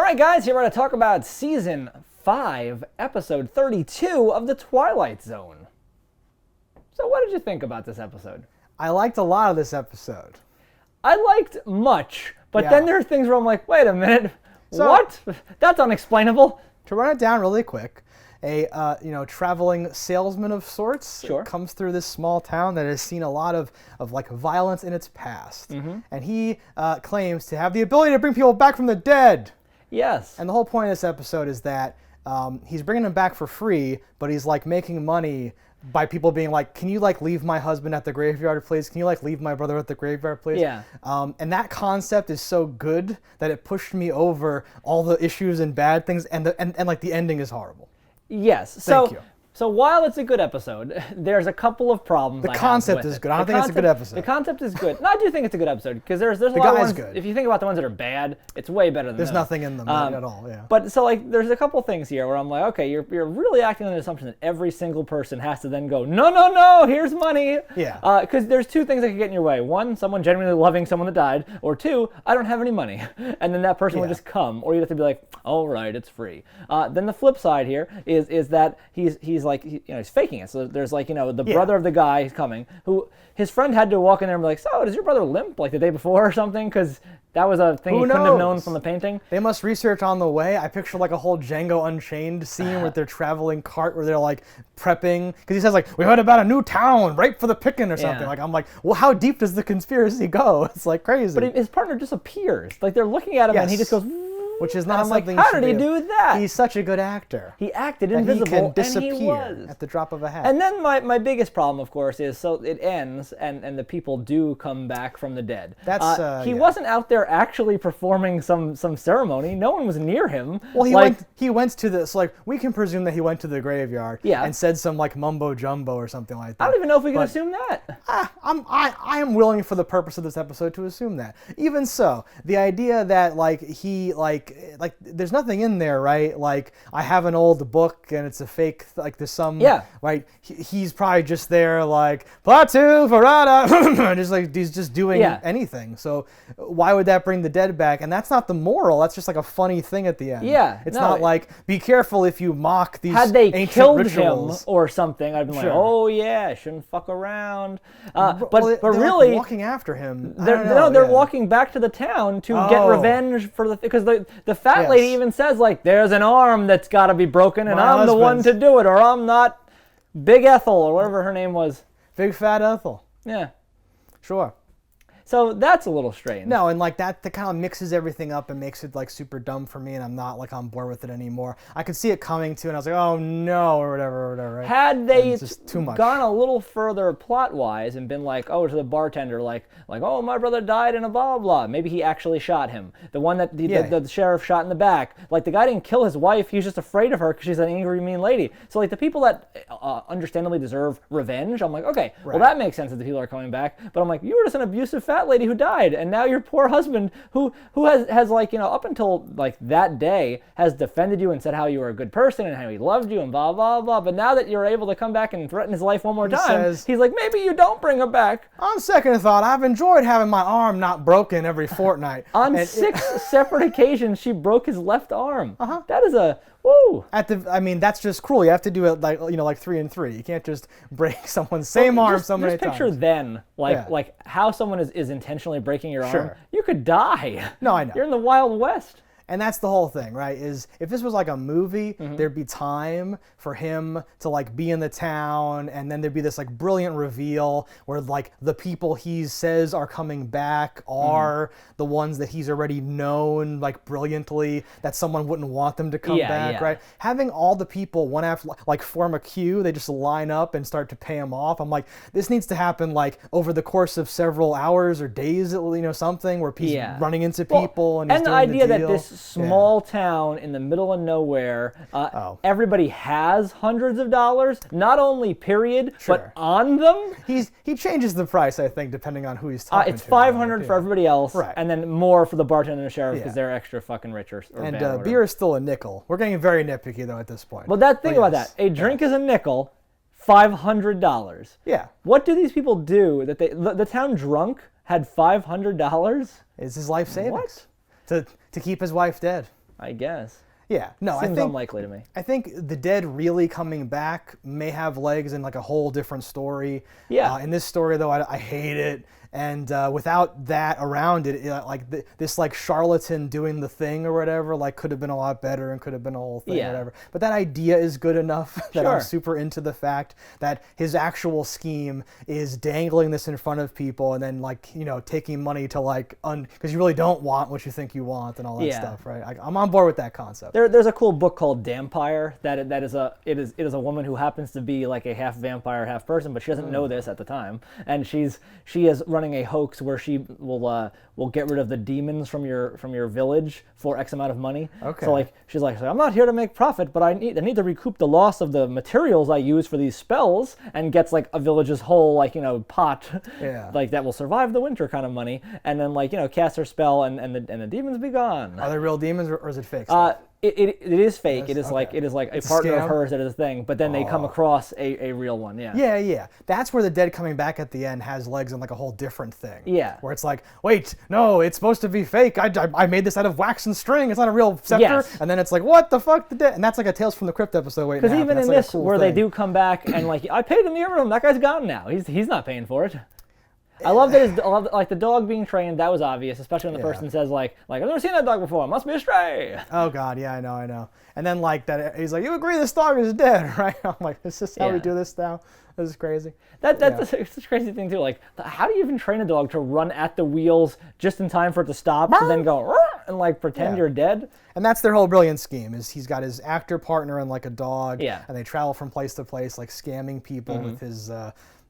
right, guys, here we're going to talk about Season 5, Episode 32 of The Twilight Zone. So what did you think about this episode? I liked a lot of this episode. I liked much, but then there are things where I'm like, wait a minute, what? That's unexplainable. To run it down really quick, a traveling salesman of sorts comes through this small town that has seen a lot of like violence in its past, and he claims to have the ability to bring people back from the dead. Yes. And the whole point of this episode is that he's bringing them back for free, but he's like making money by people being like, can you like leave my husband at the graveyard, please? Can you like leave my brother at the graveyard, please? Yeah. And that concept is so good that it pushed me over all the issues and bad things, and like the ending is horrible. Yes. Thank you. So while it's a good episode, there's a couple of problems. The concept is good. I don't think it's a good episode. The concept is good. No, I do think it's a good episode because there's a lot of ones. Good. If you think about the ones that are bad, it's way better than there's nothing in them at all. Yeah. But so like there's a couple things here where I'm like, okay, you're really acting on the assumption that every single person has to then go, no, here's money. Yeah. Because there's two things that could get in your way. One, someone genuinely loving someone that died, or two, I don't have any money, and then that person would just come, or you'd have to be like, all right, it's free. Then the flip side here is that he's like he's faking it. So there's like, the brother of the guy is coming, who his friend had to walk in there and be like, so does your brother limp like the day before or something? Because that was a thing he couldn't have known from the painting. They must research on the way. I picture like a whole Django Unchained scene with their traveling cart where they're like prepping. Because he says like, we heard about a new town, ripe for the picking or something. Like I'm like, well, how deep does the conspiracy go? It's like crazy. But his partner disappears. Like they're looking at him and he just goes, which is not something. Like, how did he do that? He's such a good actor. He acted invisible, he can and disappear he was at the drop of a hat. And then my biggest problem, of course, is so it ends, and the people do come back from the dead. That's he wasn't out there actually performing some ceremony. No one was near him. Well, he went to the. So like we can presume that he went to the graveyard and said some like mumbo jumbo or something like that. I don't even know if we can assume that. I am willing for the purpose of this episode to assume that. Even so, the idea that like he like there's nothing in there, right? Like I have an old book and it's a fake, like there's some, right? He's probably just there like, Platu, Farada, just like he's just doing anything. So why would that bring the dead back? And that's not the moral. That's just like a funny thing at the end. Yeah. It's not like, be careful if you mock these ancient rituals. Had they killed him or something, I'd been like, oh yeah, shouldn't fuck around. But really, like walking after him. They're walking back to the town to get revenge for because the fat lady even says like, there's an arm that's got to be broken and I'm the one to do it, or I'm not Big Ethel or whatever her name was. Big Fat Ethel. Yeah. Sure. So that's a little strange. No, and like that kind of mixes everything up and makes it like super dumb for me, and I'm not like on board with it anymore. I could see it coming too, and I was like, oh no, or whatever. Right? Had they just too much. Gone a little further plot-wise and been like, oh, to the bartender, like, oh, my brother died in a blah blah. Maybe he actually shot him. The one that the sheriff shot in the back. Like the guy didn't kill his wife. He was just afraid of her because she's an angry, mean lady. So like the people that understandably deserve revenge, I'm like, okay, well that makes sense that the people are coming back. But I'm like, you were just an abusive fat lady who died, and now your poor husband, who has like up until like that day has defended you and said how you were a good person and how he loved you and blah blah blah. But now that you're able to come back and threaten his life one more time, he's like, maybe you don't bring him back. On second thought, I've enjoyed having my arm not broken every fortnight. On 6 separate occasions, she broke his left arm. That is a woo. That's just cruel. You have to do it like 3 and 3. You can't just break someone's same arm so many times. Just picture then, like how someone is intentionally breaking your arm. You could die. No, I know. You're in the Wild West. And that's the whole thing, right? Is if this was like a movie, there'd be time for him to like be in the town, and then there'd be this like brilliant reveal where like the people he says are coming back are the ones that he's already known like brilliantly, that someone wouldn't want them to come back, right? Having all the people one after like form a queue, they just line up and start to pay him off. I'm like, this needs to happen like over the course of several hours or days, something where he's running into people and he's doing the idea the deal. That this small town in the middle of nowhere, everybody has hundreds of dollars, not only period, but on them. He changes the price, I think, depending on who he's talking it's to. $500 for everybody else, right, and then more for the bartender and the sheriff because they're extra fucking rich or and bad, beer is still a nickel. We're getting very nitpicky though at this point. Well, think about that. A drink is a nickel. $500. Yeah. What do these people do that the town drunk had $500? It's his life savings. What? To keep his wife dead. I guess. Yeah, no, Seems unlikely to me. I think the dead really coming back may have legs in like a whole different story. Yeah. In this story, though, I hate it. And without that around it, this like charlatan doing the thing or whatever, like could have been a lot better and could have been a whole thing or whatever. But that idea is good enough that I'm super into the fact that his actual scheme is dangling this in front of people and then like, you know, taking money to like, because you really don't want what you think you want and all that stuff, right? I'm on board with that concept. There's a cool book called Dampire that is a woman who happens to be like a half vampire, half person, but she doesn't know this at the time, and she is running a hoax where she will get rid of the demons from your village for X amount of money. Okay. So like she's like, I'm not here to make profit, but I need to recoup the loss of the materials I use for these spells, and gets like a village's whole like, you know, pot, like that will survive the winter kind of money, and then like, you know, cast her spell and the demons be gone. Are they real demons or is it fake stuff? It is fake. It is like a partner of hers that is a thing, but then they come across a real one. Yeah. That's where the dead coming back at the end has legs in like a whole different thing. Yeah. Where it's like, wait, no, it's supposed to be fake. I made this out of wax and string. It's not a real scepter. Yes. And then it's like, what the fuck, the dead? And that's like a Tales from the Crypt episode. Because even in this, where they do come back and like, I paid him the room. That guy's gone now. He's not paying for it. I love that like the dog being trained. That was obvious, especially when the person says like I've never seen that dog before. It must be a stray. Oh God, yeah, I know. And then like that, he's like, you agree this dog is dead, right? I'm like, is this how we do this now? This is crazy. That's a crazy thing too. Like, how do you even train a dog to run at the wheels just in time for it to stop, and then go and like pretend you're dead? And that's their whole brilliant scheme. Is he's got his actor partner and like a dog, and they travel from place to place, like scamming people with his.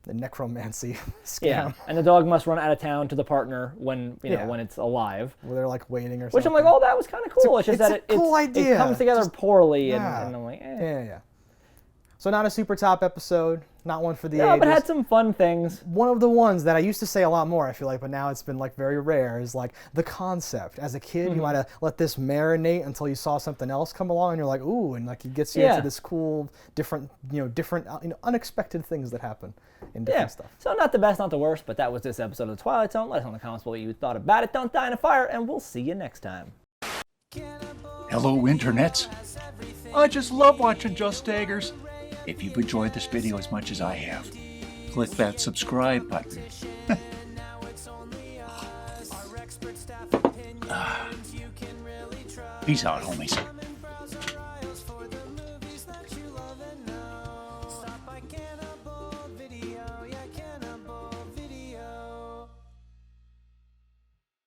The necromancy scam. Yeah, and the dog must run out of town to the partner when when it's alive. Where they're like waiting or something. Which I'm like, oh, that was kind of cool. It's just that a cool idea. It comes together poorly, and I'm like, Yeah. So not a super top episode, not one for the 80s. Yeah, but had some fun things. One of the ones that I used to say a lot more, I feel like, but now it's been like very rare, is like the concept. As a kid, you might have let this marinate until you saw something else come along, and you're like, ooh, and like it gets you into this cool, different, unexpected things that happen in different stuff. So not the best, not the worst, but that was this episode of The Twilight Zone. Let us know in the comments what you thought about it. Don't die in a fire, and we'll see you next time. Hello, internets. I just love watching JustDaggers. If you've enjoyed this video as much as I have, click that subscribe button. Peace out, homies.